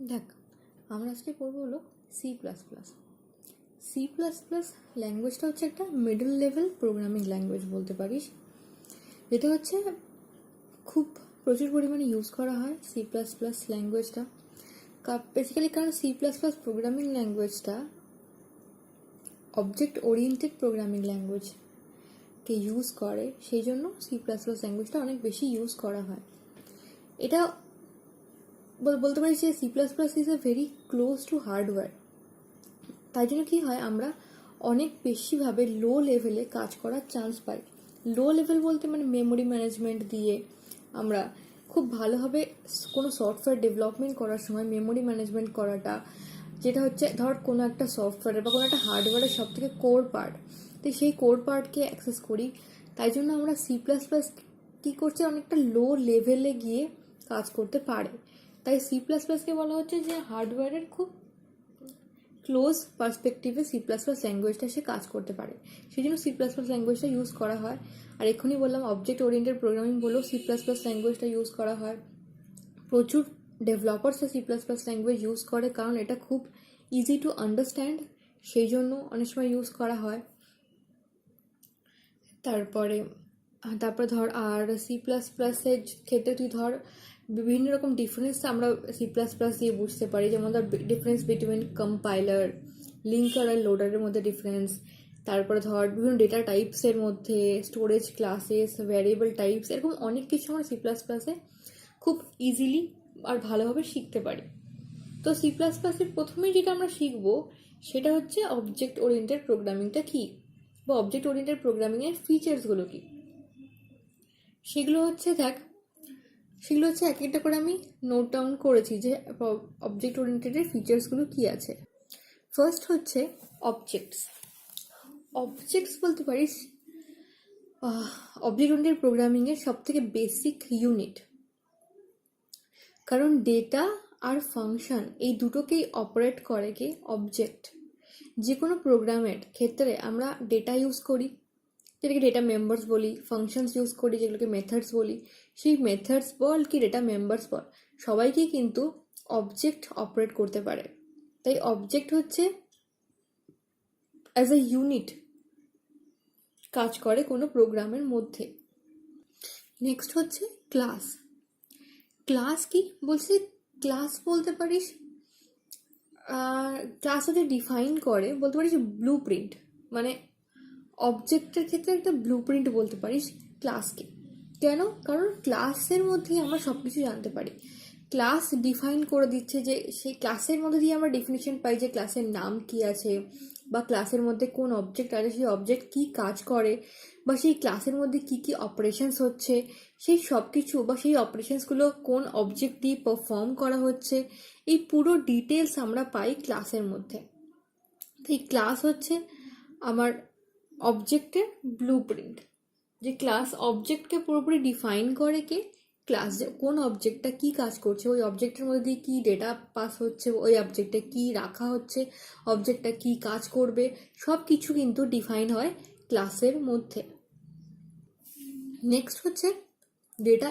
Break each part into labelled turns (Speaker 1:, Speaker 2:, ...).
Speaker 1: দেখ, আমরা আজকে পড়বো হলো C plus plus. C plus plus ল্যাঙ্গুয়েজটা হচ্ছে একটা মিডল লেভেল প্রোগ্রামিং ল্যাঙ্গুয়েজ বলতে পারিস। এটা হচ্ছে খুব প্রচুর পরিমাণে ইউজ করা হয় সি প্লাস প্লাস ল্যাঙ্গুয়েজটা। বেসিক্যালি কারণ সি প্লাস প্লাস প্রোগ্রামিং ল্যাঙ্গুয়েজটা অবজেক্ট ওরিয়েন্টেড প্রোগ্রামিং ল্যাঙ্গুয়েজকে ইউজ করে, সেই জন্য সি প্লাস প্লাস ল্যাঙ্গুয়েজটা অনেক বেশি ইউজ করা হয়। এটা বলতে পারি যে C plus plus is a very close to hardware. তাই জন্য কী হয়, আমরা অনেক বেশিভাবে লো লেভেলে কাজ করার চান্স পাই। লো লেভেল বলতে মানে মেমোরি ম্যানেজমেন্ট দিয়ে আমরা খুব ভালোভাবে কোনো সফটওয়্যার ডেভেলপমেন্ট করার সময় মেমোরি ম্যানেজমেন্ট করাটা, যেটা হচ্ছে ধর কোনো একটা সফটওয়্যারের বা কোনো একটা হার্ডওয়্যারের সব থেকে কোর পার্ট, তো সেই কোর পার্টকে অ্যাক্সেস করি। তাই জন্য আমরা সি প্লাস প্লাস কী করছে, অনেকটা লো লেভেলে গিয়ে কাজ করতে পারে। তাই সি প্লাস প্লাসকে বলা হচ্ছে যে হার্ডওয়্যারের খুব ক্লোজ পার্সপেক্টিভে সি প্লাস প্লাস ল্যাঙ্গুয়েজটা সে কাজ করতে পারে, সেই জন্য সি প্লাস প্লাস ল্যাঙ্গুয়েজটা ইউজ করা হয়। আর এক্ষুনি বললাম অবজেক্ট ওরিয়েন্টেড প্রোগ্রামিং বলেও সি প্লাস প্লাস ল্যাঙ্গুয়েজটা ইউজ করা হয়। প্রচুর ডেভেলপার্সরা C plus plus language use করে, কারণ এটা খুব ইজি টু আন্ডারস্ট্যান্ড, সেই জন্য অনেক সময় ইউজ করা হয়। তারপরে ধর আর সি প্লাস প্লাসের ক্ষেত্রে তুই ধর বিভিন্ন রকম ডিফারেন্স আমরা সি প্লাস প্লাস দিয়ে বুঝতে পারি, যেমন ধর ডিফারেন্স বিটুইন কম্পাইলার, লিঙ্কার আর লোডারের মধ্যে ডিফারেন্স। তারপরে ধর বিভিন্ন ডেটা টাইপসের মধ্যে স্টোরেজ ক্লাসেস, ভ্যারিয়েবল টাইপস, এরকম অনেক কিছু আমরা সি প্লাস প্লাসে খুব ইজিলি আর ভালোভাবে শিখতে পারি। তো সি প্লাস প্লাসের প্রথমেই যেটা আমরা শিখবো সেটা হচ্ছে অবজেক্ট ওরিয়েন্টেড প্রোগ্রামিংটা কী, বা অবজেক্ট ওরিয়েন্টেড প্রোগ্রামিংয়ের ফিচার্সগুলো কী। সেগুলো হচ্ছে এক একটা করে আমি নোট ডাউন করেছি যে অবজেক্ট ওরিয়েন্টেডের ফিচার্সগুলো কী আছে। ফার্স্ট হচ্ছে অবজেক্টস বলতে পারিস অবজেক্ট ওরিয়েন্টেড প্রোগ্রামিংয়ের সবথেকে বেসিক ইউনিট, কারণ ডেটা আর ফাংশন এই দুটোকেই অপারেট করে কে অবজেক্ট। যে কোনো প্রোগ্রামের ক্ষেত্রে আমরা ডেটা ইউজ করি, যেটাকে ডেটা মেম্বার্স বলি, ফাংশনস ইউজ করি যেগুলোকে মেথডস বলি। সেই মেথডস বল কি ডেটা মেম্বার্স বল, সবাইকেই কিন্তু অবজেক্ট অপারেট করতে পারে। তাই অবজেক্ট হচ্ছে অ্যাজ এ ইউনিট কাজ করে কোনো প্রোগ্রামের মধ্যে। নেক্সট হচ্ছে ক্লাস। ক্লাস কি বলছি, ক্লাস বলতে পারিস ক্লাস হচ্ছে ডিফাইন করে বলতে পারিস ব্লু প্রিন্ট, মানে অবজেক্টের ক্ষেত্রে একটা ব্লু প্রিন্ট বলতে পারিস ক্লাসকে। কেন? কারণ ক্লাসের মধ্যেই আমরা সব কিছু জানতে পারি। ক্লাস ডিফাইন করে দিচ্ছে যে সেই ক্লাসের মধ্যে দিয়ে আমরা ডেফিনেশন পাই যে ক্লাসের নাম কি আছে, বা ক্লাসের মধ্যে কোন অবজেক্ট আছে, সেই অবজেক্ট কি কাজ করে, বা সেই ক্লাসের মধ্যে কি কি অপারেশনস হচ্ছে, সেই সব কিছু বা সেই অপারেশনসগুলো কোন অবজেক্ট দিয়ে পারফর্ম করা হচ্ছে, এই পুরো ডিটেলস আমরা পাই ক্লাসের মধ্যে। এই ক্লাস হচ্ছে আমার অবজেক্টের ব্লু প্রিন্ট, যে ক্লাস অবজেক্টকে পুরোপুরি ডিফাইন করে কে ক্লাস, যে কোন অবজেক্টটা কি কাজ করছে, ওই অবজেক্টের মধ্যে দিয়ে কী ডেটা পাস হচ্ছে, ওই অবজেক্টে কি রাখা হচ্ছে, অবজেক্টটা কি কাজ করবে, সব কিছু কিন্তু ডিফাইন হয় ক্লাসের মধ্যে। নেক্সট হচ্ছে ডেটা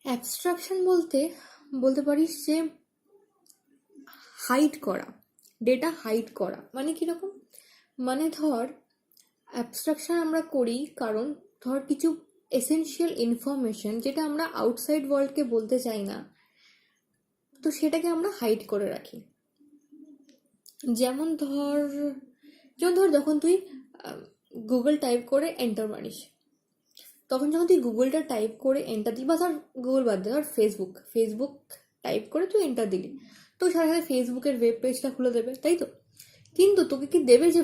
Speaker 1: অ্যাবস্ট্রাকশন বলতে পারিস যে হাইড করা, ডেটা হাইড করা। মানে কীরকম, মানে ধর অ্যাবস্ট্রাকশন আমরা করি কারণ ধর কিছু এসেনশিয়াল ইনফরমেশন যেটা আমরা আউটসাইড ওয়ার্ল্ডকে বলতে চাই না, তো সেটাকে আমরা হাইড করে রাখি। যেমন ধর যখন তুই গুগল টাইপ করে এন্টার মারিস, তখন যখন তুই গুগলটা টাইপ করে এন্টার দিলি, বা ধর গুগল বাদ দে, ধর ফেসবুক টাইপ করে তুই এন্টার দিলি, তো সাথে সাথে ফেসবুকের ওয়েব পেজটা খুলে দেবে, তাই তো? কিন্তু তোকে কি দেবে যে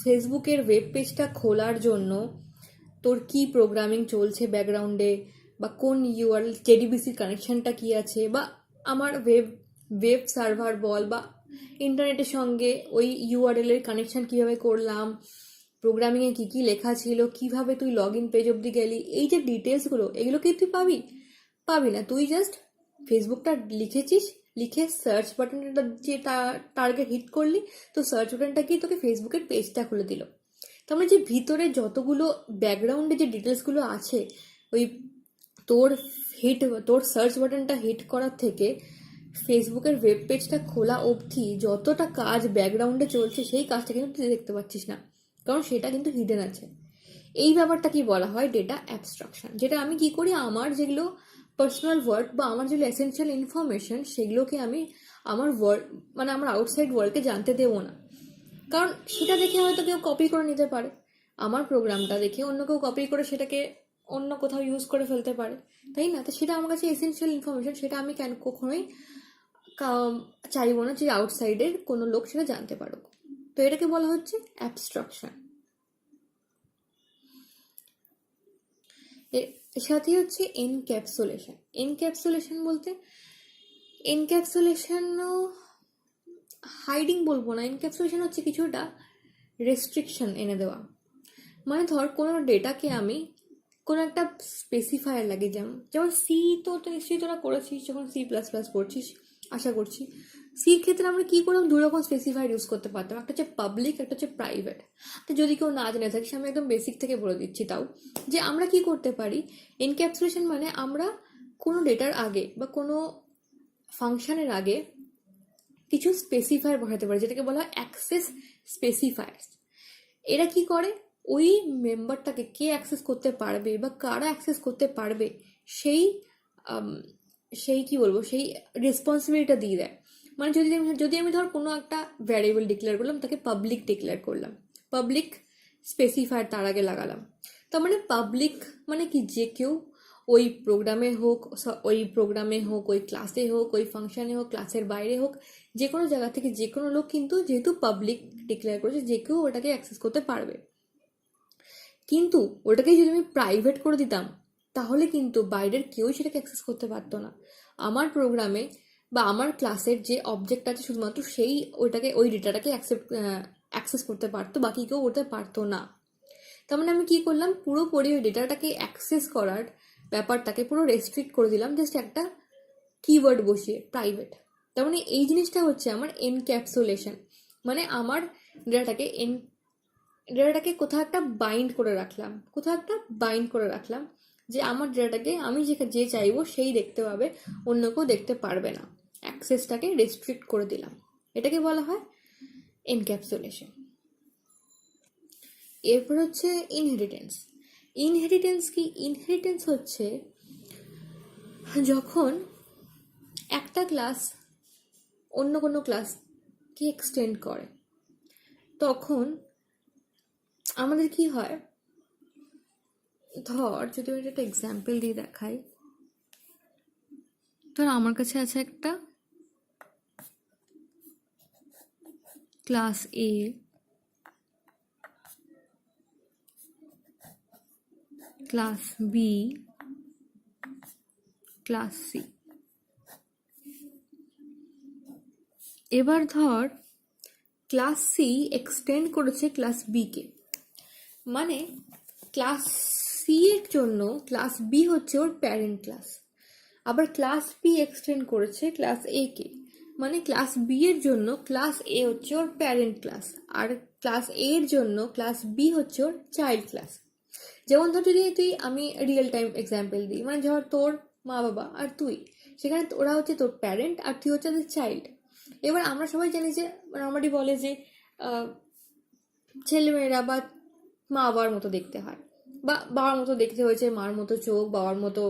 Speaker 1: ফেসবুকের ওয়েব পেজটা খোলার জন্য তোর কি প্রোগ্রামিং চলছে ব্যাকগ্রাউন্ডে, বা কোন ইউআরএল জেডিবিসির কানেকশনটা কি আছে, বা আমার ওয়েব সার্ভার বল, বা ইন্টারনেটের সঙ্গে ওই ইউআরএলের কানেকশন কীভাবে করলাম, প্রোগ্রামিংয়ে কী কী লেখা ছিল, কিভাবে তুই লগ ইন পেজ অবধি গেলি, এই যে ডিটেলসগুলো, এগুলো কি তুই পাবি না। তুই জাস্ট ফেসবুকটা লিখে সার্চ বাটনটা যে টার্গেট হিট করলি, তো সার্চ বাটনটা গিয়ে তোকে ফেসবুকের পেজটা খুলে দিল। তার মানে যে ভিতরে যতগুলো ব্যাকগ্রাউন্ডে যে ডিটেলসগুলো আছে, ওই তোর তোর সার্চ বাটনটা হিট করার থেকে ফেসবুকের ওয়েব পেজটা খোলা অবধি যতটা কাজ ব্যাকগ্রাউন্ডে চলছে সেই কাজটা কিন্তু তুই দেখতে পাচ্ছিস না, কারণ সেটা কিন্তু হিডেন আছে। এই ব্যাপারটা কি বলা হয় ডেটা অ্যাবস্ট্রাকশন, যেটা আমি কি করি আমার যেগুলো পার্সোনাল ওয়ার্ড বা আমার যেগুলো এসেনশিয়াল ইনফরমেশন সেগুলোকে আমি আমার ওয়ার্ল্ড মানে আমার আউটসাইড ওয়ার্ল্ডকে জানতে দেবো না, কারণ সেটা দেখে হয়তো কেউ কপি করে নিতে পারে, আমার প্রোগ্রামটা দেখে অন্য কেউ কপি করে সেটাকে অন্য কোথাও ইউজ করে ফেলতে পারে, তাই না? তো সেটা আমার কাছে এসেনশিয়াল ইনফরমেশন, সেটা আমি কেন কখনোই চাইবো না যে আউটসাইডের কোনো লোক সেটা জানতে পারুক। তো এটাকে বলা হচ্ছে অ্যাবস্ট্রাকশন। এর সাথে হচ্ছে এনক্যাপসুলেশন। এনক্যাপসুলেশন বলতে এনক্যাপসুলেশনও হাইডিং বলবো না, এনক্যাপসুলেশন হচ্ছে কিছুটা রেস্ট্রিকশন এনে দেওয়া। মানে ধর কোনো ডেটাকে আমি কোনো একটা স্পেসিফায়ার লাগে, যেমন সি তো নিশ্চয়ই তোরা করেছিস যখন C++ পড়ছিস, আশা করছি। সির ক্ষেত্রে আমরা কি করলাম, দু রকম স্পেসিফায়ার ইউজ করতে পারতাম, একটা হচ্ছে পাবলিক, একটা হচ্ছে প্রাইভেট। তো যদি কেউ না জেনে থাকিস আমি একদম বেসিক থেকে বলে দিচ্ছি, তাও যে আমরা কি করতে পারি, এনক্যাপসুলেশন মানে আমরা কোনো ডেটার আগে বা কোনো ফাংশনের আগে কিছু স্পেসিফায়ার বসাতে পারি, যেটাকে বলা হয় অ্যাক্সেস স্পেসিফায়ার্স। এরা কি করে, ওই মেম্বারটাকে কে অ্যাক্সেস করতে পারবে বা কারা অ্যাক্সেস করতে পারবে সেই সেই কি বলবো সেই রেসপন্সিবিলিটিটা দিয়ে দেয়। মানে যদি আমি ধর কোনো একটা ভ্যারিয়েবল ডিক্লেয়ার করলাম, তাকে পাবলিক ডিক্লেয়ার করলাম, পাবলিক স্পেসিফায়ার তার আগে লাগালাম, তার মানে পাবলিক মানে কি যে কেউ ওই প্রোগ্রামে হোক, ওই ক্লাসে হোক, ওই ফাংশনে হোক, ক্লাসের বাইরে হোক, যে কোনো জায়গা থেকে যে কোনো লোক কিন্তু যেহেতু পাবলিক ডিক্লেয়ার করেছে যে কেউ ওটাকে অ্যাক্সেস করতে পারবে। কিন্তু ওটাকে যদি আমি প্রাইভেট করে দিতাম তাহলে কিন্তু বাইরের কেউই সেটাকে অ্যাক্সেস করতে পারতো না। আমার প্রোগ্রামে বা আমার ক্লাসের যে অবজেক্ট আছে শুধুমাত্র সেই ওই ডেটাটাকে অ্যাক্সেস করতে পারতো, বাকি কেউ করতে পারতো না। তার মানে আমি কি করলাম, পুরোপুরি ওই ডেটাটাকে অ্যাক্সেস করার ব্যাপারটাকে পুরো রেস্ট্রিক্ট করে দিলাম জাস্ট একটা কিওয়ার্ড বসিয়ে, প্রাইভেট। তার মানে এই জিনিসটা হচ্ছে আমার এনক্যাপসুলেশন, মানে আমার ডেটাটাকে কোথাও একটা বাইন্ড করে রাখলাম, যে আমার ডেটাটাকে আমি যে চাইবো সেই দেখতে পাবে, অন্য কেউ দেখতে পারবে না, অ্যাক্সেসটাকে রেস্ট্রিক্ট করে দিলাম। এটাকে বলা হয় এনক্যাপসুলেশন। এরপর হচ্ছে ইনহেরিটেন্স। ইনহেরিটেন্স হচ্ছে যখন একটা ক্লাস অন্য কোনো ক্লাসকে এক্সটেন্ড করে, তখন আমাদের কি হয়, ধর যদি আমি একটা এক্সাম্পল দিয়ে দেখাই, ধর আমার কাছে আছে একটা ক্লাস এ, ক্লাস বি, ক্লাস সি। এবার ধর ক্লাস সি এক্সটেন্ড করেছে ক্লাস বি কে, মানে ক্লাস সি এর জন্য ক্লাস বি হচ্ছে ওর প্যারেন্ট ক্লাস, আবার ক্লাস বি এক্সটেন্ড করেছে ক্লাস এ কে, মানে ক্লাস বি এর জন্য ক্লাস এ হচ্ছে ওর প্যারেন্ট ক্লাস, আর ক্লাস এ এর জন্য ক্লাস বি হচ্ছে ওর চাইল্ড ক্লাস। যেমন ধর যদি আমি রিয়েল টাইম এক্সাম্পল দিই, মানে ধর তোর মা বাবা আর তুই, সেখানে ওরা হচ্ছে তোর প্যারেন্ট আর তুই হচ্ছে তোর চাইল্ড। এবার আমরা সবাই জানি যে নর্মালি বলে যে ছেলেমেয়েরা বা মা বাবার মতো দেখতে হয়, বা বাবার মতো দেখতে হয়েছে, মার মতো চোখ, বাবার মতো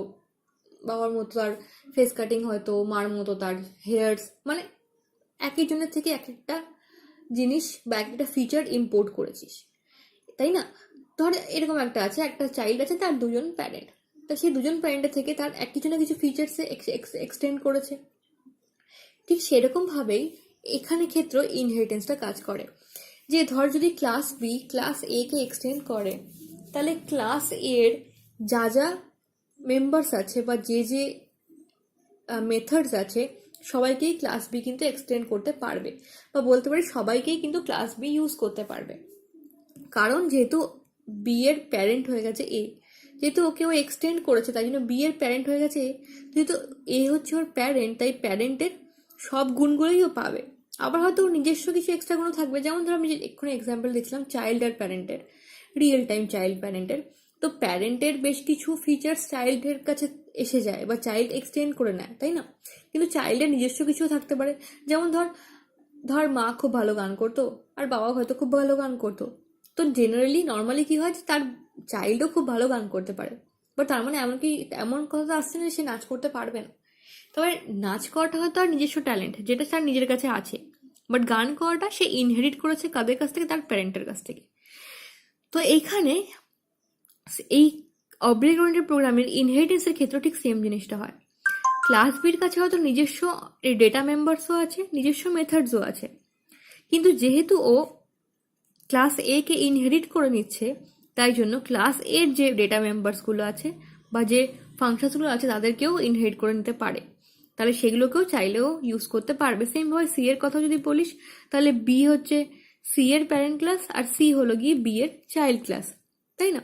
Speaker 1: তার ফেস কাটিং, হয়তো মার মতো তার হেয়ার্স, মানে একই জনের থেকে এক একটা জিনিস বা এক একটা ফিচার ইম্পোর্ট করেছিস, তাই না? ধর এরকম একটা চাইল্ড আছে, তার দুজন প্যারেন্ট, তা সেই দুজন প্যারেন্টের থেকে তার কিছু না কিছু ফিচার্সে এক্সটেন্ড করেছে। ঠিক সেরকম ভাবেই এখানে ক্ষেত্রে ইনহেরিটেন্সটা কাজ করে, যে ধর যদি ক্লাস বি ক্লাস এ কে এক্সটেন্ড করে, তাহলে ক্লাস এর যা মেম্বার্স আছে বা যে মেথডস আছে সবাইকেই ক্লাস বি কিন্তু এক্সটেন্ড করতে পারবে, বা বলতে পারি সবাইকেই কিন্তু ক্লাস বি ইউজ করতে পারবে, কারণ যেহেতু বি এর প্যারেন্ট হয়ে গেছে এ, যেহেতু ওকে ও এক্সটেন্ড করেছে তাই জন্য বি এর প্যারেন্ট হয়ে গেছে এ, যেহেতু এ হচ্ছে ওর প্যারেন্ট তাই প্যারেন্টের সব গুণগুলোই ও পাবে। আবার হয়তো ওর নিজস্ব কিছু এক্সট্রা গুণ থাকবে, যেমন ধর আমি এক্ষুনি এক্সাম্পল দিচ্ছিলাম চাইল্ড আর প্যারেন্টের, রিয়েল টাইম চাইল্ড প্যারেন্টের, তো প্যারেন্টের বেশ কিছু ফিচার্স চাইল্ডের কাছে এসে যায় বা চাইল্ড এক্সটেন্ড করে নেয়, তাই না? কিন্তু চাইল্ডের নিজস্ব কিছু থাকতে পারে, যেমন ধর মা খুব ভালো গান করতো আর বাবা হয়তো খুব ভালো গান করতো, তো জেনারেলি নর্মালি কি হয় যে তার চাইল্ডও খুব ভালো গান করতে পারে, বাট তার মানে এমন কথা আসছে না যে সে নাচ করতে পারবে না। তবে নাচ করাটা হয়তো তার নিজস্ব ট্যালেন্ট, যেটা তার নিজের কাছে আছে, বাট গান করাটা সে ইনহেরিট করেছে কাদের কাছ থেকে? তার প্যারেন্টের কাছ থেকে। তো এইখানে এই অবজেক্ট ওরিয়েন্টেড প্রোগ্রামের ইনহেরিটেন্সের ক্ষেত্রে ঠিক সেম জিনিসটা হয়। ক্লাস বির কাছে হয়তো নিজস্ব ডেটা মেম্বার্সও আছে, নিজস্ব মেথডসও আছে, কিন্তু যেহেতু ও ক্লাস এ কে ইনহেরিট করে নিচ্ছে, তাই জন্য ক্লাস এর যে ডেটা মেম্বার্সগুলো আছে বা যে ফাংশনসগুলো আছে তাদেরকেও ইনহেরিট করে নিতে পারে, তাহলে সেগুলোকেও চাইলেও ইউজ করতে পারবে। সেমভাবে সি এর কথা যদি বলিস, তাহলে বি হচ্ছে সি এর প্যারেন্ট ক্লাস আর সি হলো গিয়ে বি এর চাইল্ড ক্লাস, তাই না?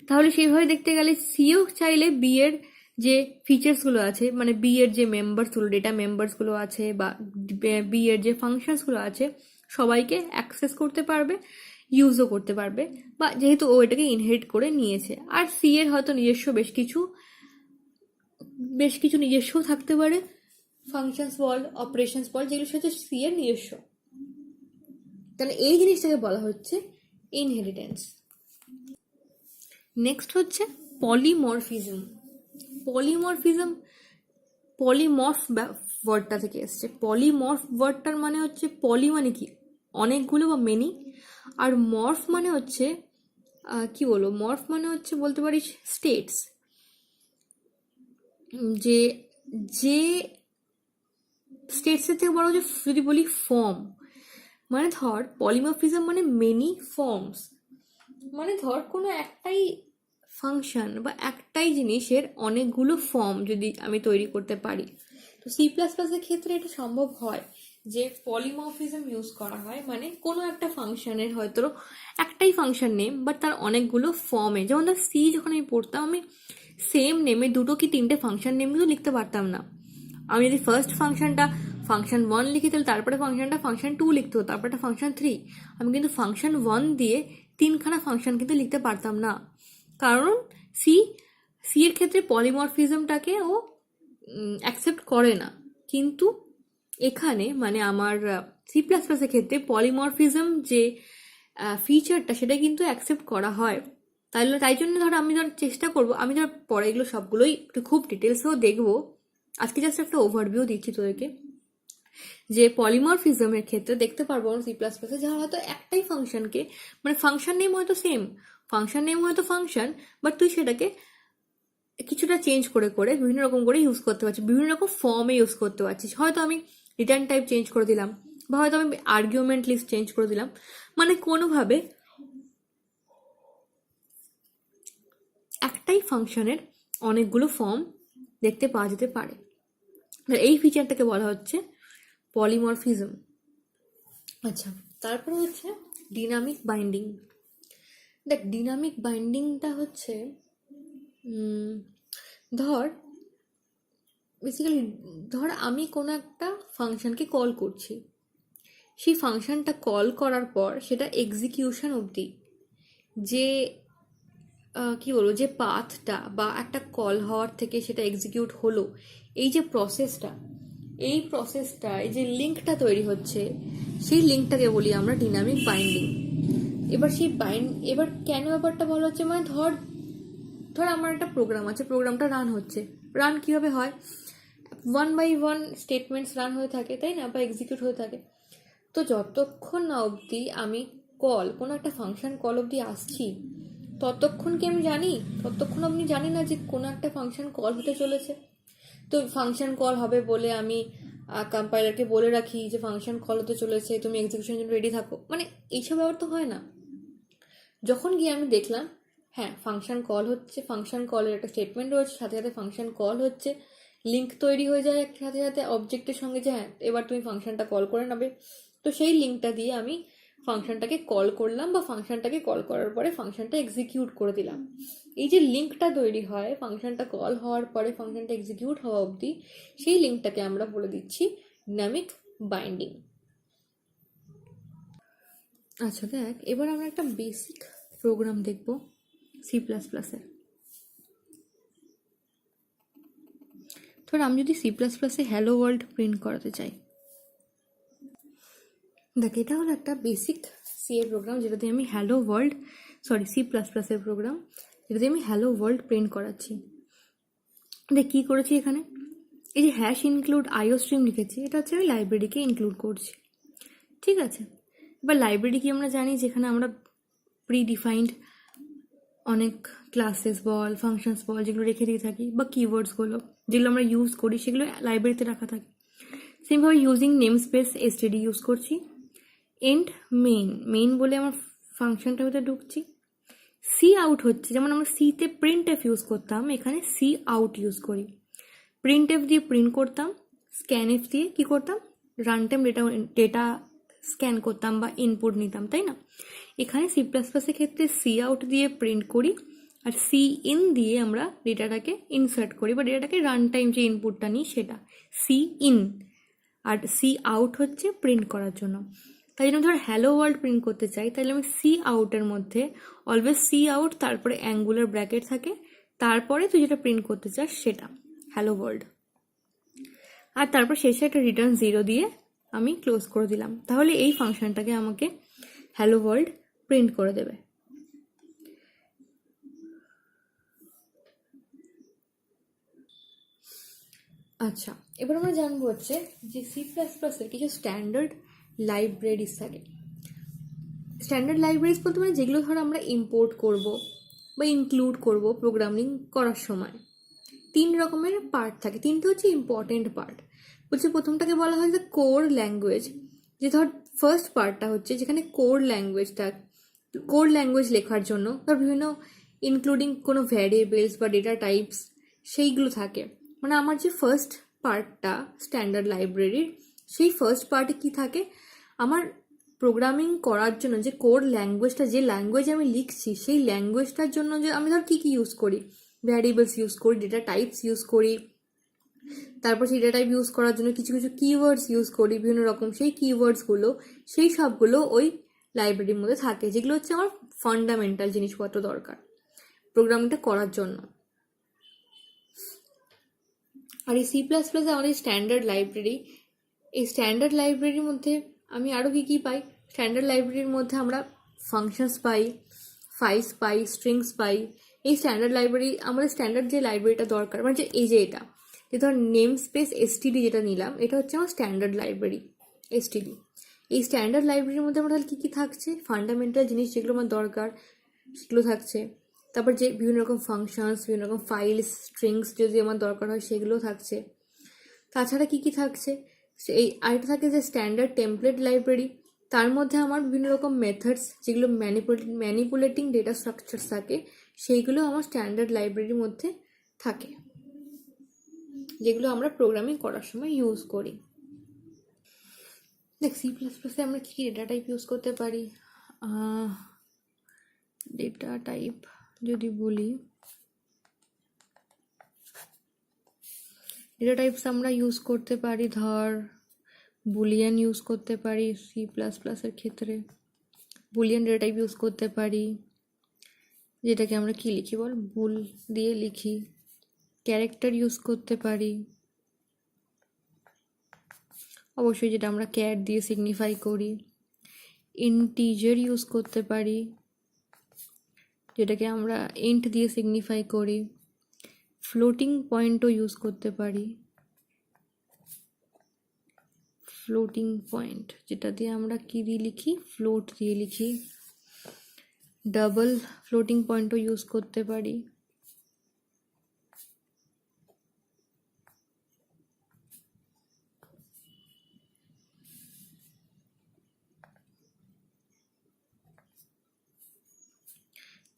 Speaker 1: তাহলে সেইভাবে দেখতে গেলে সিও চাইলে বি এর যে ফিচার্সগুলো আছে, মানে বি এর যে মেম্বার্সগুলো ডেটা মেম্বার্সগুলো আছে বা বি এর যে ফাংশনসগুলো আছে সবাইকে অ্যাক্সেস করতে পারবে, ইউজও করতে পারবে, বা যেহেতু ও এটাকে ইনহেরিট করে নিয়েছে। আর সি এর হয়তো নিজস্ব বেশ কিছু নিজস্ব থাকতে পারে, ফাংশনস বল, অপারেশনস বল, যেগুলো হচ্ছে সি এর নিজস্ব। তাহলে এই জিনিসটাকে বলা হচ্ছে ইনহেরিটেন্স। নেক্সট হচ্ছে পলিমরফিজম। পলিমর্ফ ওয়ার্ডটা থেকে এসছে। পলিমর্ফ ওয়ার্ডটার মানে হচ্ছে পলি মানে কি অনেকগুলো বা মেনি, আর মর্ফ মানে হচ্ছে কি বলবো, মর্ফ মানে হচ্ছে বলতে পারিস স্টেটস, যে যে স্টেটসের থেকে বড় যে যদি বলি ফর্ম, মানে ধর পলিমরফিজম মানে মেনি ফর্মস, মানে ধর কোনো একটাই ফাংশন বা একটাই জিনিসের অনেকগুলো ফর্ম যদি আমি তৈরি করতে পারি। তো সি প্লাস প্লাসের ক্ষেত্রে এটা সম্ভব হয় যে পলিমরফিজম ইউজ করা হয়, মানে কোনো একটা ফাংশনের হয়তো একটাই ফাংশন নেম বাট তার অনেকগুলো ফর্মে। যেমন ধর সি যখন আমি পড়তাম, আমি সেম নেমে দুটো কি তিনটে ফাংশন নেম কিন্তু লিখতে পারতাম না। আমি যদি ফার্স্ট ফাংশনটা ফাংশন 1 লিখি, তাহলে তারপরে ফাংশনটা ফাংশন 2 লিখতে হতো, তারপরে ফাংশন 3। আমি কিন্তু ফাংশন 1 দিয়ে তিনখানা ফাংশন কিন্তু লিখতে পারতাম না, কারণ সি এর ক্ষেত্রে পলিমরফিজমটাকে ও অ্যাকসেপ্ট করে না। কিন্তু এখানে মানে আমার সি প্লাস প্লাসের ক্ষেত্রে পলিমরফিজম যে ফিচারটা সেটা কিন্তু অ্যাকসেপ্ট করা হয়। তাই জন্য আমি চেষ্টা করবো, আমি পরে এগুলো সবগুলোই একটু খুব ডিটেলসেও দেখবো। আজকে জাস্ট একটা ওভারভিউ দিচ্ছি তোদেরকে, যে পলিমরফিজমের ক্ষেত্রে দেখতে পারবো আমরা সি প্লাস প্লাসে, যারা হয়তো একটাই ফাংশনকে, মানে ফাংশন নেম হয়তো সেম, ফাংশন নেম হয়তো ফাংশন, বাট তুই সেটাকে কিছুটা চেঞ্জ করে করে বিভিন্ন রকম করে ইউজ করতে পারছিস, বিভিন্ন রকম ফর্মে ইউজ করতে পারছিস। হয়তো আমি রিটার্ন টাইপ চেঞ্জ করে দিলাম, বা হয়তো আমি আর্গুমেন্ট লিস্ট চেঞ্জ করে দিলাম, মানে কোনোভাবে একটাই ফাংশনের অনেকগুলো ফর্ম দেখতে পাওয়া যেতে পারে। এই ফিচারটাকে বলা হচ্ছে পলিমরফিজম। আচ্ছা, তারপরে হচ্ছে ডিনামিক বাইন্ডিং। দেখ, ডিনামিক বাইন্ডিংটা হচ্ছে ধর আমি কোনো একটা ফাংশনকে কল করছি, সেই ফাংশনটা কল করার পর সেটা এক্সিকিউশন অবধি যে কি বলবো, যে পাথটা বা একটা কল হওয়ার থেকে সেটা এক্সিকিউট হলো, এই যে প্রসেসটা, এই যে লিঙ্কটা তৈরি হচ্ছে, সেই লিঙ্কটাকে বলি আমরা ডিনামিক বাইন্ডিং। এবার কেন ব্যাপারটা বলা হচ্ছে, মানে ধর আমার একটা প্রোগ্রাম আছে, প্রোগ্রামটা রান কিভাবে হয়, 1 by 1 স্টেটমেন্টস রান হয়ে থাকে, তাই না, বা এক্সিকিউট হয়ে থাকে। তো যতক্ষণ না অবধি আমি কোনো একটা ফাংশন কল অবধি আসছি, ততক্ষণ কি আমি ততক্ষণ আপনি জানি না যে কোনো একটা ফাংশন কল হতে চলেছে। তো ফাংশন কল হবে বলে আমি কম্পাইলারকে বলে রাখি যে ফাংশন কল হতে চলেছে, তুমি এক্সিকিউশনের জন্য রেডি থাকো, মানে এইসব ব্যাপার তো হয় না। যখন গিয়ে আমি দেখলাম হ্যাঁ ফাংশন কল হচ্ছে, ফাংশন কলের একটা স্টেটমেন্ট রয়েছে, সাথে সাথে ফাংশন কল হচ্ছে, লিঙ্ক তৈরি হয়ে যায় সাথে সাথে অবজেক্টের সঙ্গে, যে হ্যাঁ এবার তুমি ফাংশনটা কল করে নেবে। তো সেই লিঙ্কটা দিয়ে আমি ফাংশনটাকে কল করলাম, বা ফাংশনটাকে কল করার পরে ফাংশনটা এক্সিকিউট করে দিলাম। এই যে লিঙ্কটা তৈরি হয় ফাংশনটা কল হওয়ার পরে ফাংশনটা এক্সিকিউট হওয়া অবধি, সেই লিঙ্কটাকে আমরা বলে দিচ্ছি ডিনামিক বাইন্ডিং। আচ্ছা দেখ, এবার আমরা একটা বেসিক প্রোগ্রাম দেখব সি প্লাস প্লাসের। ধর আমি যদি সি প্লাস প্লাসে হ্যালো ওয়ার্ল্ড প্রিন্ট করাতে চাই, দেখ এটা হলো একটা বেসিক সি এর প্রোগ্রাম যেটাতে আমি হ্যালো ওয়ার্ল্ড সি প্লাস প্লাসের প্রোগ্রাম যেটাতে আমি হ্যালো ওয়ার্ল্ড প্রিন্ট করাচ্ছি। দেখ কী করেছি এখানে, এই যে হ্যাশ ইনক্লুড আইও স্ট্রিম লিখেছি, এটা হচ্ছে আমি লাইব্রেরিকে ইনক্লুড করছি, ঠিক আছে। এবার লাইব্রেরি কি আমরা জানি, যেখানে আমরা প্রি ডিফাইন্ড অনেক ক্লাসেস বল ফাংশনস বল যেগুলো রেখে দিয়ে থাকি, বা কিওয়ার্ডসগুলো যেগুলো আমরা ইউজ করি সেগুলো লাইব্রেরিতে রাখা থাকে। সেমভাবে using name space STD use করছি। এন্ড মেইন বলে আমার ফাংশনটার ভিতরে ঢুকছি। সি আউট হচ্ছে, যেমন আমরা সিতে প্রিন্ট এফ ইউজ করতাম, এখানে সি আউট ইউজ করি। প্রিন্ট এফ দিয়ে প্রিন্ট করতাম, স্ক্যান এফ দিয়ে কী করতাম, রান টাইম ডেটা স্ক্যান করতাম বা ইনপুট নিতাম, তাই না। এখানে সি প্লাস প্লাসের ক্ষেত্রে সি আউট দিয়ে প্রিন্ট করি, আর সি ইন দিয়ে আমরা ডেটাটাকে ইনসার্ট করি বা ডেটাটাকে রান টাইম যে ইনপুটটা নিই সেটা সি ইন, আর সি আউট হচ্ছে প্রিন্ট করার জন্য। তাই জন্য ধর হ্যালো ওয়ার্ল্ড প্রিন্ট করতে চাই, তাহলে আমি সি আউটের মধ্যে অলওয়েজ সি আউট, তারপরে অ্যাঙ্গুলার ব্র্যাকেট থাকে, তারপরে তুই যেটা প্রিন্ট করতে চাস সেটা হ্যালো ওয়ার্ল্ড, আর তারপর শেষে একটা রিটার্ন 0 দিয়ে আমি ক্লোজ করে দিলাম। তাহলে এই ফাংশনটাকে আমাকে হ্যালো ওয়ার্ল্ড প্রিন্ট করে দেবে। আচ্ছা, এবার আমরা জানবো হচ্ছে যে সি প্লাস প্লাসের কিছু স্ট্যান্ডার্ড লাইব্রেরিজ থাকে। স্ট্যান্ডার্ড লাইব্রেরিজ বলতে মানে যেগুলো ধর আমরা ইম্পোর্ট করব বা ইনক্লুড করব প্রোগ্রামিং করার সময়। 3 রকমের পার্ট থাকে, 3টে হচ্ছে ইম্পর্টেন্ট পার্ট। বলছে প্রথমটাকে বলা হয় যে কোর ল্যাঙ্গুয়েজ, যে ধর ফার্স্ট পার্টটা হচ্ছে যেখানে কোর ল্যাঙ্গুয়েজ লেখার জন্য ধর বিভিন্ন ইনক্লুডিং কোনো ভ্যারিয়েবলস বা ডেটা টাইপস সেইগুলো থাকে। মানে আমার যে ফার্স্ট পার্টটা স্ট্যান্ডার্ড লাইব্রেরির, সেই ফার্স্ট পার্টে কি থাকে, আমার প্রোগ্রামিং করার জন্য যে কোর ল্যাঙ্গুয়েজটা, যে ল্যাঙ্গুয়েজ আমি লিখছি সেই ল্যাঙ্গুয়েজটার জন্য যে আমি ধর কী কী ইউজ করি, ভ্যারিয়েবলস ইউজ করি, ডেটা টাইপস ইউজ করি, তারপর সেই ডেটা টাইপ ইউজ করার জন্য কিছু কিছু কিওয়ার্ডস ইউজ করি বিভিন্ন রকম, সেই কিওয়ার্ডসগুলো সেই সবগুলো ওই লাইব্রেরির মধ্যে থাকে, যেগুলো হচ্ছে আমার ফান্ডামেন্টাল জিনিসপত্র দরকার প্রোগ্রামিংটা করার জন্য। আর এই সি প্লাস প্লাসে আমাদের স্ট্যান্ডার্ড লাইব্রেরি, এই স্ট্যান্ডার্ড লাইব্রেরির মধ্যে আমি আরও কী কী পাই, স্ট্যান্ডার্ড লাইব্রেরির মধ্যে আমরা ফাংশনস পাই, ফাইলস পাই, স্ট্রিংস পাই। এই স্ট্যান্ডার্ড লাইব্রেরি আমাদের স্ট্যান্ডার্ড যে লাইব্রেরিটা দরকার, মানে যে এই যে এটা যে ধর নেম স্পেস এসটিডি যেটা নিলাম, এটা হচ্ছে আমার স্ট্যান্ডার্ড লাইব্রেরি এসটিডি। এই স্ট্যান্ডার্ড লাইব্রেরির মধ্যে আমার তাহলে কী কী থাকছে, ফান্ডামেন্টাল জিনিস যেগুলো আমার দরকার সেগুলো থাকছে, তারপর যে বিভিন্ন রকম ফাংশনস, বিভিন্ন রকম ফাইলস, স্ট্রিংস যদি আমার দরকার হয় সেগুলো থাকছে। তাছাড়া কী কী থাকছে, এই আরেকটা থাকে যে স্ট্যান্ডার্ড টেমপ্লেট লাইব্রেরি, তার মধ্যে আমার বিভিন্ন রকম মেথডস যেগুলো ম্যানিপুলেটিং ডেটা স্ট্রাকচারস থাকে সেইগুলো আমার স্ট্যান্ডার্ড লাইব্রেরির মধ্যে থাকে, যেগুলো আমরা প্রোগ্রামিং করার সময় ইউজ করি। দেখ সি প্লাস প্লাসে আমরা কী কী ডেটা টাইপ ইউজ করতে পারি, ডেটা টাইপ যদি বলি, ডেটা টাইপস আমরা ইউজ করতে পারি, ধর বুলিয়ান ইউজ করতে পারি সি প্লাস প্লাসের ক্ষেত্রে, বুলিয়ান ডেটা টাইপ ইউজ করতে পারি, যেটাকে আমরা কি লিখি বল, বুল দিয়ে লিখি। ক্যারেক্টার ইউজ করতে পারি, অবশ্যই যেটা আমরা ক্যার দিয়ে সিগনিফাই করি। ইন্টিজার ইউজ করতে পারি, যেটাকে আমরা ইন্ট দিয়ে সিগনিফাই করি। ফ্লোটিং পয়েন্টও ইউজ করতে পারি, ফ্লোটিং পয়েন্ট যেটা দিয়ে আমরা কি দিয়ে লিখি, ফ্লোট দিয়ে লিখি। ডাবল ফ্লোটিং পয়েন্টও ইউজ করতে পারি।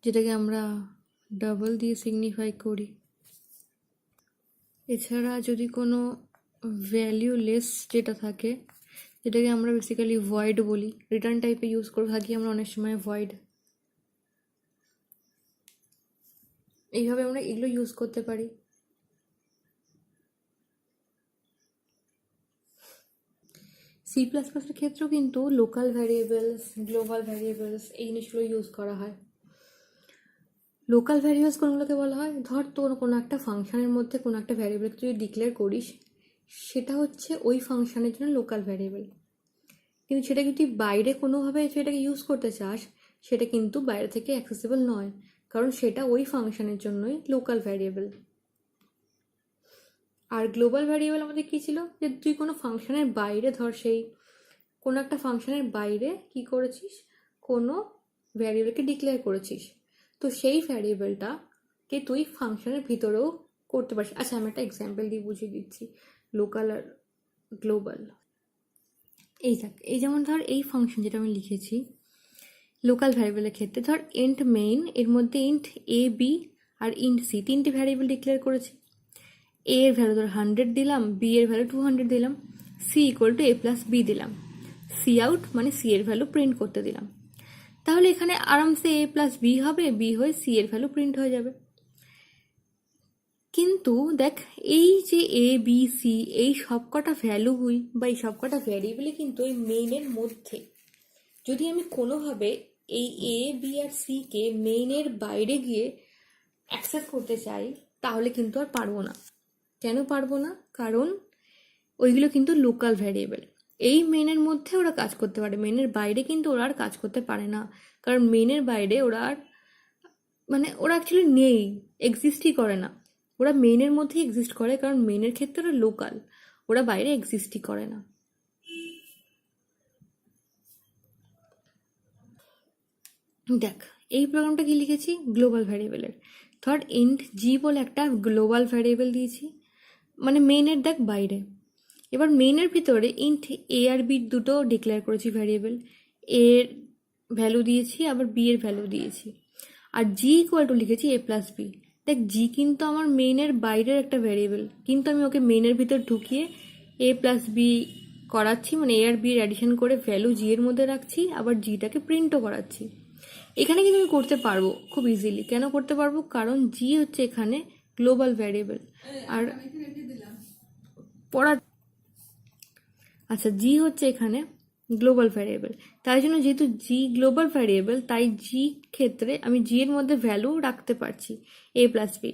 Speaker 1: যেটাকে আমরা ডাবল দিয়ে সিগনিফাই করি। এছাড়া যদি কোনো ভ্যালুলেস যেটা থাকে, যেটাকে আমরা বেসিক্যালি ভয়েড বলি, রিটার্ন টাইপে ইউজ করে থাকি আমরা অনেক সময় ভয়েড, এইভাবে আমরা এগুলো ইউজ করতে পারি। সি প্লাস প্লাসের ক্ষেত্রেও কিন্তু লোকাল ভ্যারিয়েবলস, গ্লোবাল ভ্যারিয়েবলস এই জিনিসগুলো ইউজ করা হয়। লোকাল ভ্যারিয়েবলস কোনগুলোকে বলা হয়? ধর তোর কোনো একটা ফাংশনের মধ্যে কোনো একটা ভ্যারিয়েবলকে তুই ডিক্লেয়ার করিস, সেটা হচ্ছে ওই ফাংশনের জন্য লোকাল ভ্যারিয়েবল। কিন্তু সেটা যদি তুই বাইরে কোনোভাবে সেটাকে ইউজ করতে চাস, সেটা কিন্তু বাইরে থেকে অ্যাক্সেসিবল নয়, কারণ সেটা ওই ফাংশনের জন্যই লোকাল ভ্যারিয়েবল। আর গ্লোবাল ভ্যারিয়েবল আমাদের কী ছিল, যে তুই কোনো ফাংশনের বাইরে, ধর সেই কোনো একটা ফাংশনের বাইরে কি করেছিস, কোনো ভ্যারিয়েবলকে ডিক্লেয়ার করেছিস, তো সেই ভ্যারিয়েবলটাকে তুই ফাংশনের ভিতরেও করতে পারিস। আচ্ছা, আমি একটা এক্সাম্পল দিয়ে বুঝিয়ে দিচ্ছি লোকাল আর গ্লোবাল। এই যেমন ধর এই ফাংশন যেটা আমি লিখেছি লোকাল ভ্যারিয়েবলের ক্ষেত্রে, ধর ইন্ট মেইন, এর মধ্যে int A B R int C তিনটে ভ্যারিয়েবল ডিক্লেয়ার করেছি। এ এর ভ্যালু ধর 100 দিলাম, বি এর ভ্যালু 200 দিলাম, C equal to A plus B দিলাম। সি আউট মানে সি এর ভ্যালু প্রিন্ট করতে দিলাম। তাহলে এখানে আরামসে এ প্লাস বি হবে, বি হয়ে সি এর ভ্যালু প্রিন্ট হয়ে যাবে। কিন্তু দেখ, এই যে এ বি সি এই সবকটা ভ্যালুই বা এই সবকটা ভ্যারিয়েবলই কিন্তু এই মেইনের মধ্যে। যদি আমি কোনোভাবে এই A B R C K মেইনের বাইরে গিয়ে অ্যাক্সেস করতে চাই, তাহলে কিন্তু আর পারবো না। কেন পারবো না? কারণ ওইগুলো কিন্তু লোকাল ভ্যারিয়েবল। এই মেইনের মধ্যে ওরা কাজ করতে পারে, মেইনের বাইরে কিন্তু ওরা আর কাজ করতে পারে না। কারণ মেইনের বাইরে ওরা আর ওরা অ্যাকচুয়ালি নেই, এক্সিস্টই করে না। ওরা মেইনের মধ্যেই এক্সিস্ট করে, কারণ মেইনের ক্ষেত্রে ওরা লোকাল, ওরা বাইরে এক্সিস্টই করে না। দেখ, এই প্রোগ্রামটা কি লিখেছি গ্লোবাল ভ্যারিয়েবলের। ধর ইন্ট জি বলে একটা গ্লোবাল ভ্যারিয়েবল দিয়েছি, মেইনের দেখ বাইরে। এবার মেইনের ভিতরে ইন্ট এ আর বি দুটো ডিক্লেয়ার করেছি ভ্যারিয়েবল, এর ভ্যালু দিয়েছি আবার বি এর ভ্যালু দিয়েছি। আর জি ইকুয়াল টু লিখেছি এ প্লাস বি। দেখ, জি কিন্তু আমার মেইনের বাইরের একটা ভ্যারিয়েবল, কিন্তু আমি ওকে মেইনের ভিতর ঢুকিয়ে এ প্লাস বি করাচ্ছি, এ আর বি এর অ্যাডিশন করে ভ্যালু জি এর মধ্যে রাখছি, আবার জিটাকে প্রিন্টও করাচ্ছি। এখানে কিন্তু আমি করতে পারবো খুব ইজিলি। কেন করতে পারবো? কারণ জি হচ্ছে এখানে গ্লোবাল ভ্যারিয়েবল। আর পড়া আচ্ছা, জি হচ্ছে এখানে গ্লোবাল ভ্যারিয়েবল, তাই জন্য যেহেতু জি গ্লোবাল ভ্যারিয়েবল, তাই জি ক্ষেত্রে আমি জি এর মধ্যে ভ্যালু রাখতে পারছি এ প্লাস বি।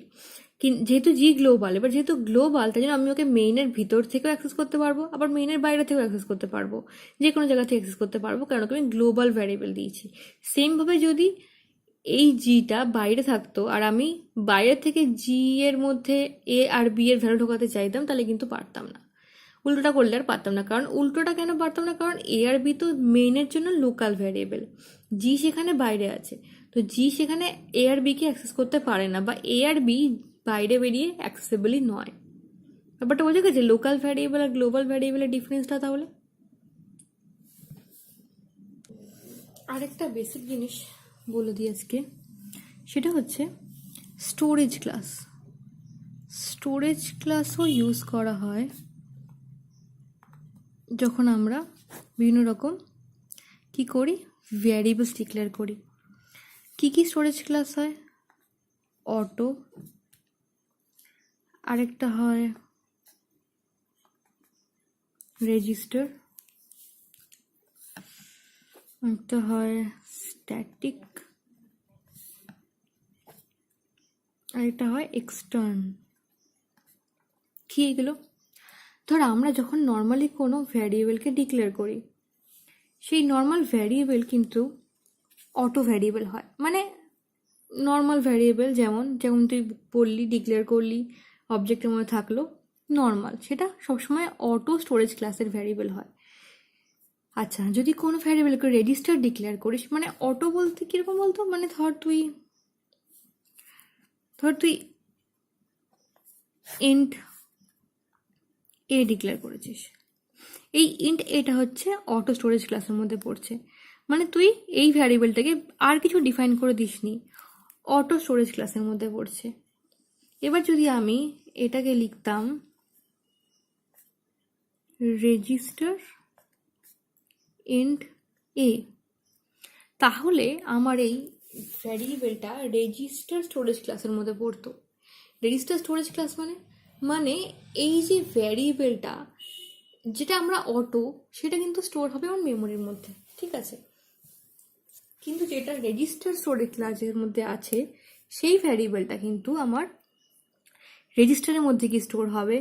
Speaker 1: যেহেতু জি গ্লোবাল, এবার যেহেতু গ্লোবাল, তাই জন্য আমি ওকে মেইনের ভিতর থেকেও অ্যাক্সেস করতে পারবো, আবার মেইনের বাইরে থেকেও অ্যাক্সেস করতে পারবো, যে কোনো জায়গা থেকে অ্যাক্সেস করতে পারবো, কারণ ওকে আমি গ্লোবাল ভ্যারিয়েবল দিয়েছি। সেমভাবে যদি এই জিটা বাইরে থাকতো আর আমি বাইরে থেকে জি এর মধ্যে এ আর বি এর ভ্যালু ঢোকাতে চাইতাম, তাহলে কিন্তু পারতাম না। উল্টোটা করলে আর পারতাম না। কারণ উল্টোটা কেন পারতাম না? কারণ এ আর বি তো মেইনের জন্য লোকাল ভ্যারিয়েবল, জি সেখানে বাইরে আছে, তো জি সেখানে এ আর বিকে অ্যাক্সেস করতে পারে না, বা এ আর বি বাইরে বেরিয়ে অ্যাক্সেসেবলই নয়। ব্যাপারটা বোঝা গেছে লোকাল ভ্যারিয়েবল আর গ্লোবাল ভ্যারিয়েবলের ডিফারেন্সটা? তাহলে আরেকটা বেসিক জিনিস বলে দিই আজকে, সেটা হচ্ছে স্টোরেজ ক্লাস। স্টোরেজ ক্লাসও ইউজ করা হয় যখন আমরা বিভিন্ন রকম কি করি, ভ্যারিয়েবলস ডিক্লেয়ার করি। কি কি স্টোরেজ ক্লাস হয়? অটো, আরেকটা হয় রেজিস্টার, একটা হয় স্ট্যাটিক, আরেকটা হয় এক্সটার্ন। কি এগুলো? ধর আমরা যখন নর্মালি কোনো ভ্যারিয়েবলকে ডিক্লেয়ার করি, সেই নর্মাল ভ্যারিয়েবল কিন্তু অটো ভ্যারিয়েবল হয়। নর্মাল ভ্যারিয়েবল যেমন যেমন তুই বললি, ডিক্লেয়ার করলি, অবজেক্টের মধ্যে থাকলো নর্মাল, সেটা সবসময় অটো স্টোরেজ ক্লাসের ভ্যারিয়েবল হয়। আচ্ছা, যদি কোনো ভ্যারিয়েবলকে রেজিস্টার ডিক্লেয়ার করিস, অটো বলতে কীরকম বলতো, ধর তুই ইন্ট এ ডিক্লেয়ার করেছিস, এই ইন্ট এটা হচ্ছে অটো স্টোরেজ ক্লাসের মধ্যে পড়ছে। তুই এই ভ্যারিয়েবলটাকে আর কিছু ডিফাইন করে দিসনি, অটো স্টোরেজ ক্লাসের মধ্যে পড়ছে। এবার যদি আমি এটাকে লিখতাম রেজিস্টার ইন্ট এ, তাহলে আমার এই ভ্যারিয়েবলটা রেজিস্টার স্টোরেজ ক্লাসের মধ্যে পড়তো। রেজিস্টার স্টোরেজ ক্লাস মানে এই যে ভ্যারিয়েবলটা যেটা আমরা অটো, সেটা কিন্তু স্টোর হবে আমার মেমোরির মধ্যে, ঠিক আছে। কিন্তু যেটা রেজিস্টার স্টোরেজ ক্লাসের মধ্যে আছে, সেই ভ্যারিয়েবলটা কিন্তু আমার রেজিস্টারের মধ্যে কি স্টোর হবে,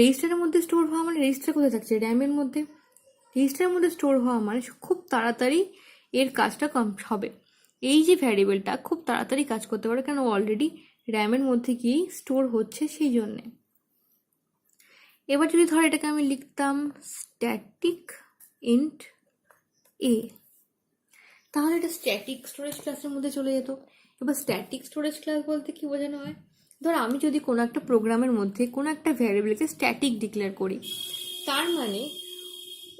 Speaker 1: রেজিস্টারের মধ্যে স্টোর হওয়া মানে রেজিস্টার কোথায় থাকছে, র্যামের মধ্যে। রেজিস্টারের মধ্যে স্টোর হওয়া মানে খুব তাড়াতাড়ি এর কাজটা হবে। এই যে ভ্যারিয়েবলটা খুব তাড়াতাড়ি কাজ করতে পারে, কারণ অলরেডি র্যামের মধ্যে গিয়েই স্টোর হচ্ছে সেই জন্যে। এবার যদি ধর এটাকে আমি লিখতাম স্ট্যাটিক ইন্ট এ, তাহলে এটা স্ট্যাটিক স্টোরেজ ক্লাসের মধ্যে চলে যেত। এবার স্ট্যাটিক স্টোরেজ ক্লাস বলতে কি বোঝানো হয়, ধর আমি যদি কোনো একটা প্রোগ্রামের মধ্যে কোনো একটা ভ্যারিয়েবলকে স্ট্যাটিক ডিক্লেয়ার করি, তার মানে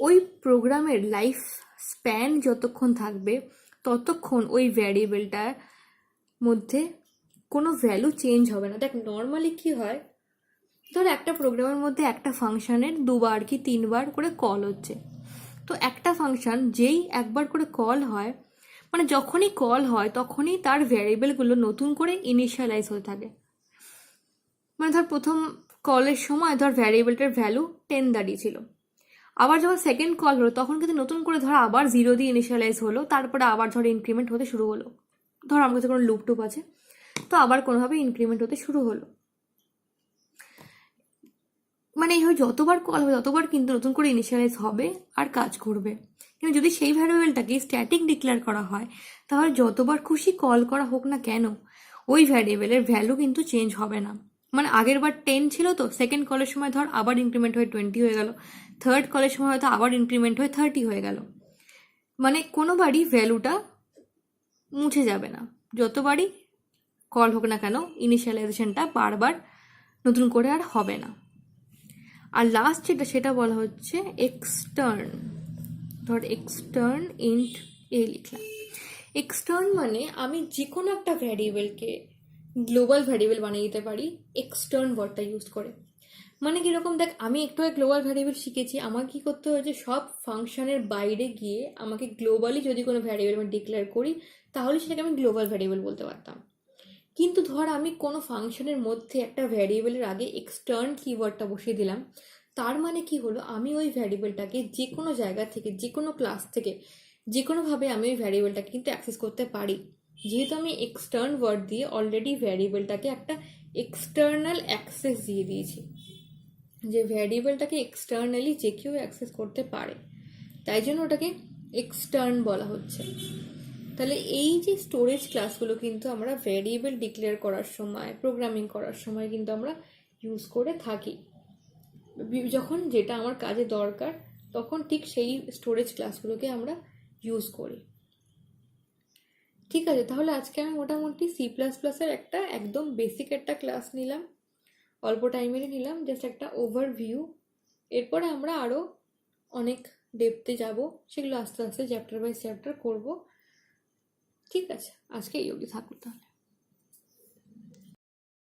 Speaker 1: ওই প্রোগ্রামের লাইফ স্প্যান যতক্ষণ থাকবে ততক্ষণ ওই ভ্যারিয়েবলটার মধ্যে কোনো ভ্যালু চেঞ্জ হবে না। দেখ নর্মালি কি হয়, ধর একটা প্রোগ্রামের মধ্যে একটা ফাংশনের 2বার কি 3বার করে কল হচ্ছে, তো একটা ফাংশন যেই একবার করে কল হয়, মানে যখনই কল হয় তখনই তার ভ্যারিয়েবলগুলো নতুন করে ইনিশিয়ালাইজ হতে থাকে। মানে ধর প্রথম কলের সময় ধর ভ্যারিয়েবলটার ভ্যালু 10 দাঁড়িয়েছিল, আবার যখন সেকেন্ড কল হলো তখন কিন্তু নতুন করে ধর আবার 0 দিয়ে ইনিশিয়ালাইজ হলো, তারপরে আবার ধর ইনক্রিমেন্ট হতে শুরু হলো। ধর আমার কাছে কোনো লুপ টুপ আছে, তো আবার কোনোভাবে ইনক্রিমেন্ট হতে শুরু হলো। মানে এইভাবে যতবার কল হবে ততবার কিন্তু নতুন করে ইনিশিয়ালাইজ হবে আর কাজ করবে। কিন্তু যদি সেই ভ্যারিয়েবলটাকে স্ট্যাটিক ডিক্লেয়ার করা হয়, তাহলে যতবার খুশি কল করা হোক না কেন ওই ভ্যারিয়েবলের ভ্যালু কিন্তু চেঞ্জ হবে না। মানে আগের বার 10 ছিল, তো সেকেন্ড কলের সময় ধর আবার ইনক্রিমেন্ট হয়ে 20 হয়ে গেল, থার্ড কলের সময় হয়তো আবার ইনক্রিমেন্ট হয়ে 30 হয়ে গেল। মানে কোনোবারই ভ্যালুটা মুছে যাবে না, যতবারই কল হোক না কেন ইনিশিয়ালাইজেশনটা বারবার নতুন করে আর হবে না। আর লাস্ট যেটা সেটা বলা হচ্ছে এক্সটার্ন। ধর এক্সটার্ন ইন্ট এ লিখলাম। এক্সটার্ন মানে আমি যে কোনো একটা ভ্যারিয়েবলকে গ্লোবাল ভ্যারিয়েবল বানিয়ে দিতে পারি এক্সটার্ন ওয়ার্ডটা ইউজ করে। মানে কীরকম, দেখ আমি একটু গ্লোবাল ভ্যারিয়েবল শিখেছি, আমার কি করতে হয়েছে সব ফাংশনের বাইরে গিয়ে আমাকে গ্লোবালি যদি কোনো ভ্যারিয়েবল আমি ডিক্লেয়ার করি তাহলে সেটাকে আমি গ্লোবাল ভ্যারিয়েবল বলতে পারতাম। কিন্তু ধর আমি কোনো ফাংশনের মধ্যে একটা ভ্যারিয়েবলের আগে এক্সটার্ন কিওয়ার্ডটা বসিয়ে দিলাম, তার মানে কি হলো, আমি ওই ভ্যারিয়েবলটাকে যে কোনো জায়গা থেকে যে কোনো ক্লাস থেকে যে কোনোভাবে আমি ওই ভ্যারিয়েবলটাকে কিন্তু অ্যাক্সেস করতে পারি, যেহেতু আমি এক্সটার্ন ওয়ার্ড দিয়ে অলরেডি ভ্যারিয়েবলটাকে একটা এক্সটার্নাল অ্যাক্সেস দিয়ে দিয়েছি, যে ভ্যারিয়েবলটাকে এক্সটার্নালি যে কেউ অ্যাক্সেস করতে পারে, তাই জন্য ওটাকে এক্সটার্ন বলা হচ্ছে। তাহলে এই যে স্টোরেজ ক্লাসগুলো কিন্তু আমরা ভ্যারিয়েবল ডিক্লেয়ার করার সময় প্রোগ্রামিং করার সময় কিন্তু আমরা ইউজ করে থাকি। যখন যেটা আমার কাজে দরকার তখন ঠিক সেই স্টোরেজ ক্লাসগুলোকে আমরা ইউজ করি। ঠিক আছে, তাহলে আজকে আমি মোটামুটি C++-এর একটা একদম বেসিক একটা ক্লাস নিলাম, অল্প টাইমেরই নিলাম, জাস্ট একটা ওভারভিউ। এরপরে আমরা আরও অনেক ডেপথে যাব, সেগুলো আস্তে আস্তে চ্যাপ্টার বাই চ্যাপ্টার করব। ঠিক আছে, আজকে এই অবধি থাকুক তাহলে।